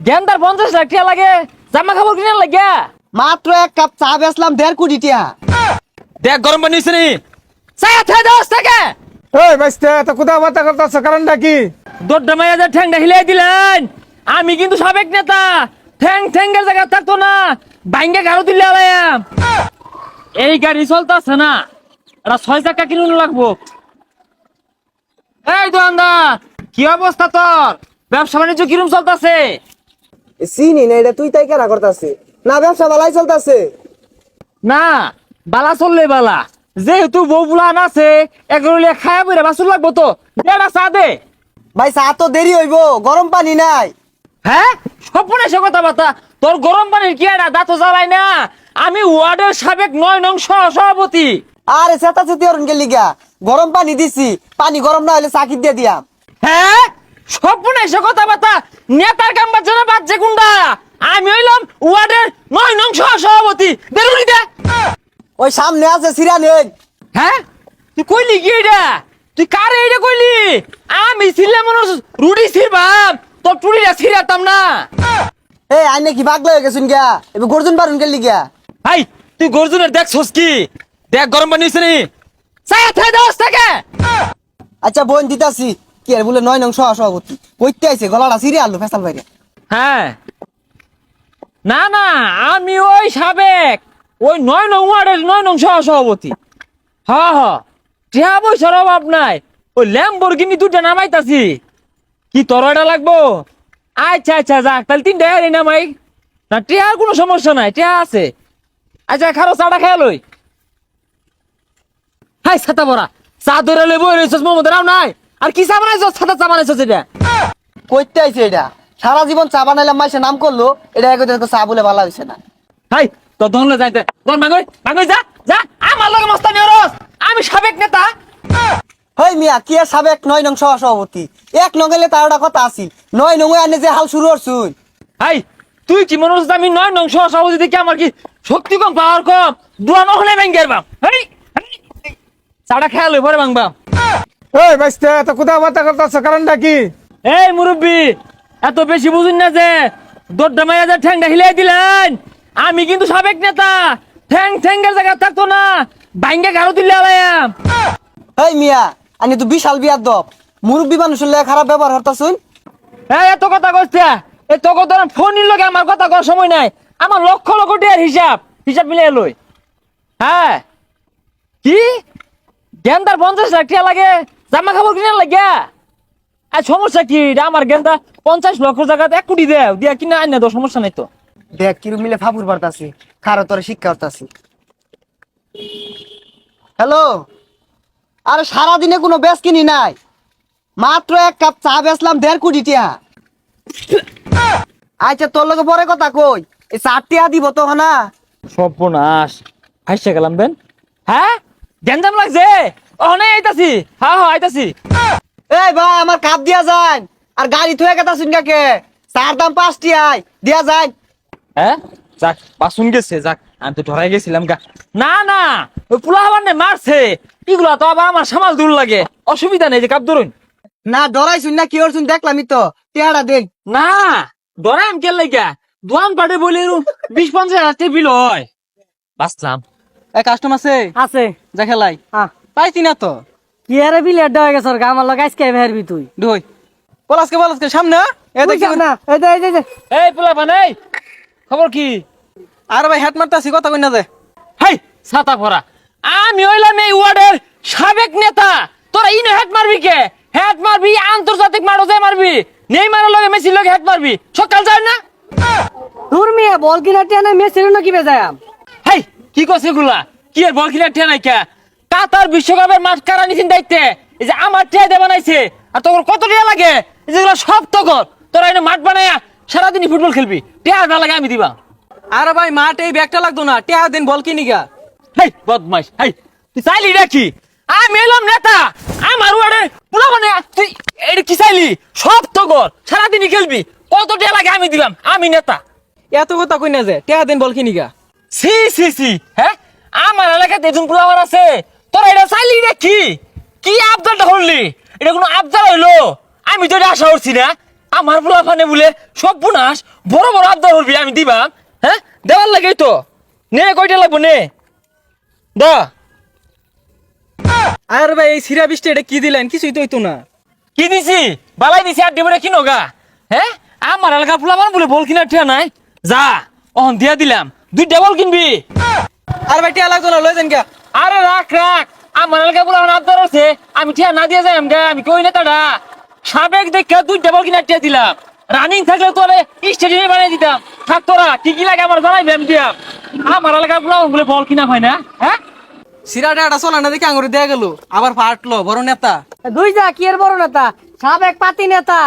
গেন্দার 50 লাখ টাকা লাগে জামা কাপড় কিনে লাগিয়া মাত্র এক কাপ চা বেচলাম 1.5 কোটি টাকা। দেখ গরম পানি হইছে নি চায়া থাই দাও থেকে এই বাইস্তে এত কথাবার্তা করতেছ কারণটা কি? দොড্ডা মাইয়া যে ঠ্যাংটা হিলাই দিলেন আমি কিন্তু সাবেক নেতা ঠ্যাং ঠ্যাঙ্গের জায়গা থাকতো না বাইঙ্গে গাড়ো দিলে আলায়াম এই গাড়ি চলতেছে না এটা 6 চাকা কিনুন লাগবো। এই দোকানদার কি অবস্থা তোর ব্যবসা বাণিজ্য কিরম চলতেছে? চিনি না এটা তুই তাই কেনা করতাছে না ব্যবসা ভালাই চলতেছে না বালা চললে বালা যেহেতু বউ বুলান আছে এগুলো খায়া বইরা বাসুর লাগবো তো দেড়া চা দে। ভাই চা তো দেরি হইব গরম পানি নাই। হ্যাঁ স্বপ্নে সে কথা বার্তা তোর গরম পানির কি না দাঁত জ্বালাই না আমি ওয়ার্ডের সাবেক 9 নং সভাপতি। আরে চেতা চেতি অরুণ গেলি গা গরম পানি দিছি পানি গরম না হলে চাকি দিয়ে দিয়াম। হ্যাঁ স্বপ্নে সে কথা বার্তা নেতার কাম বাচ্চা বাচ্চা কুন্ডা আমি হইলাম ওয়ার্ডের 9 নং সভাপতি বেরুনি দে। ওই সামনে আছে সিরানি ওই। হ্যাঁ তুই কইলি কি এটা তুই কারে এটা কইলি আমি ছিলাম মানুষ রুডি ছিরবাম তোর টুড়িটা ছিড়াতাম না। এই আইনে কি পাগলা হয়ে গেছুন গা এবার গর্জন পারুন গেলি গা। ভাই তুই গর্জনের দেখছস কি দেখ গরম পানি হইছে নি চায়া থাই দাও থেকে আচ্ছা বোন দিতাছি কি আর বলে 9 নং সভাপতি কইতে আইছে গলাটা সিরে আলু ফেসাল বাইরে। হ্যাঁ না না আমি ওই সাবেক ওই 9 নং ওয়ার্ডের 9 নং সভাপতি। হ্যাঁ হ্যাঁ টিয়া পয়সার অভাব নাই ওই ল্যাম্বরগিনি দুটা নামাইতাছি কি তোর এটা লাগবো? আচ্ছা আচ্ছা যাক তাহলে 3টা হেরে নামাই না টিয়ার কোনো সমস্যা নাই টিয়া আছে। আচ্ছা খারো চাটা খেয়ে লই হাই ছাতা বড়া চা ধরে লই বই রইছস মোমদের রাও নাই আর কি চা বানাইছস ছাতা চা বানাইছস এটা কইতে আইছে এটা সারা জীবন চা বানাইলাম মাইসে নাম করলো এটা একদিন চা বলে ভালো হইছে না। হাই তো দহলে যাইতে দন মাগই মাগই যা যা আমার লগে মস্তানি ওরস আমি সাবেক নেতা। হই মিয়া কি আর সাবেক 9 নং সভাপতি এক নঙ্গেলে তারটা কথা আছিল 9 নং আনে যে হাল শুরু করছুন। হাই তুই কি মনে হচ্ছে আমি 9 নং সভাপতি দেখি আমার কি শক্তি কম পাওয়ার কম দুয়ানো হলে ভাঙ্গের বাম হাই চাটা খেয়াল হই পরে ভাঙবাম। এই বাইস্তে এত কথাবার্তা করতেছ কারণটা কি? এই মুরব্বি এত বেশি বুঝুন না যে দොড্ডা মাইয়া যে ঠ্যাংটা হিলাই দিলেন আমি কিন্তু সাবেক নেতা ঠ্যাং ঠ্যাঙ্গের জায়গা থাকতো না ভাঙ্গে গাড়ো দিলে আলায়াম। হই মিয়া আনি তো বিশাল বিয়ার দপ মুরব্বী মানুষের লাগে খারাপ ব্যবহার করতাছুন। হ্যাঁ এত কথা কইছে এই তো কথা ফোনের লগে আমার কথা কর সময় নাই আমার লক্ষ লক্ষ টাকার হিসাব মিলিয়ে লই। হ্যাঁ কি গেন্দার 50 লাখ টাকা লাগে জামা কাপড় কিনে লাগিয়া আর সমস্যা কি আমার গেন্দা 50 লক্ষ জায়গাতে 1 কোটি দেও দিয়া কিনা আইনা তো সমস্যা নাই তো। দেখ কিরম মিলে ফাপুর পারতাছি খারো তোরে শিক্ষা করতাছি। হ্যালো আরে সারাদিনে কোনো বেচ কিনি নাই মাত্র এক কাপ চা বেচলাম 1.5 কোটি টাকা। আচ্ছা তোর লগে পরে কথা কই এই 4 টাকা দিব তো না। সর্বনাশ হাসছে গেলাম বেন। হ্যাঁ গেঞ্জাম লাগছে অনেক আইতাছি হ্যাঁ হ্যাঁ আইতাছি। এই ভাই আমার কাপ দিয়া যান আর গাড়ি থুয়ে গেতাছুন কাকে চার দাম 5 টাকায় দিয়া যান। হ্যাঁ যাক বাসুন গেছে যাক আমি তো ধরাই গেছিলাম গা না না ওই পোলা আবার মারছে এগুলা তো আবার আমার সামাল দূর লাগে অসুবিধা নেই যে কাপ ধরুন না ডরাইছুন না কি করছুন দেখলামই তো টেহারা দেন। না ধরাই আমি কে লাগা দোয়ান পাটে বলে 20-50 হাজার টেবিল হয় বাসলাম। এই কাস্টমার আছে যা খেলাই পাইছি না তো কি আরে বিলেট দেওয়া গেছে ওর আমার লগে আজকে ফেরবি তুই দুই বলাসকে সামনে এ দেখি না এই যে এই যে এই পোলা বানাই খবর কি? আর ভাই হেড মারতাছি কথা কই না যে হাই ছাতা ভরা আমি হইলাম এই ওয়ার্ডের সাবেক নেতা তোরা ইনো হেড মারবি কে হেড মারবি আন্তর্জাতিক মারো যে মারবি নেই মারার লগে মেসির লগে হেড মারবি সকাল যায় না। তোর মেয়ে বল কিনা টেনে মেসির কি বেজায়াম হাই কি কছে গুলা কি আর বল খেলা ঠেনাই কে কাতার বিশ্বকাপের মাঠ কারা নিছেন দায়িত্বে এই যে আমার ঠেয়া দে বানাইছে আর তোর কত টিয়া লাগে এই যেগুলো সব তো কর তোরা এনে মাঠ বানায়া সারাদিনই ফুটবল খেলবি টিয়া না লাগে আমি দিবা। আরে ভাই মাঠ এই ব্যাগটা লাগতো না টেহা দিন বল কিনি গা। হাই বদমাইশ হাই তুই চাইলি নাকি আমি এলাম নেতা আমার ওয়ার্ডে পুরো মানে তুই এটা কি চাইলি সব তো কর সারাদিনই খেলবি কত টিয়া লাগে আমি দিলাম আমি নেতা। এত কথা কই না যে টেহা দিন বল কিনি গা। সি সি সি হ্যাঁ আমার এলাকাতে এজন পোলাবার আছে তোরা এটা চাইলি নাকি কি আবদারটা করলি এটা কোনো আবদার হইলো আমি তো এটা আশা করছি না আমার পোলা ফানে বলে সব বুনাস বড় বড় আবদার হবি আমি দিবাম হ্যাঁ দেওয়ার লাগেই তো নে কয়টা লাগবো নে দা আর ভাই এই সিরা বৃষ্টি এটা কি দিলেন কিছুই তো হইতো না। কি দিছি বালাই দিছি আর দেবরে কিনো গা হ্যাঁ আমার এলাকার পোলা ফান বলে বল কিনার ঠিয়া নাই যা অহন দিয়া দিলাম 2টা বল কিনবি আর ভাই টিয়া লাগতো না লই যান গা। আরে রাখ রাখ আমার এলাকার পোলা ফান আবদার আছে আমি ঠিয়া না দিয়ে যাই আমগা আমি কই না তাডা সাবেক দেখে 2টা বল কিনার ঠিয়া দিলাম রানিং থাকলে তোরে স্টেডিয়ামে বানাই দিতাম থাক তোরা কি কি লাগে আমার জানাইবি আমি দিয়াম আমার এলাকার পোলা ফান বলে বল কিনা হয় না হ্যাঁ সিরাটা এটা চলে না দেখে আঙুরে দেয়া গেল আবার ফাটলো বড় নেতা। দুই যা কি এর বড় নেতা সাবেক পাতি নেতা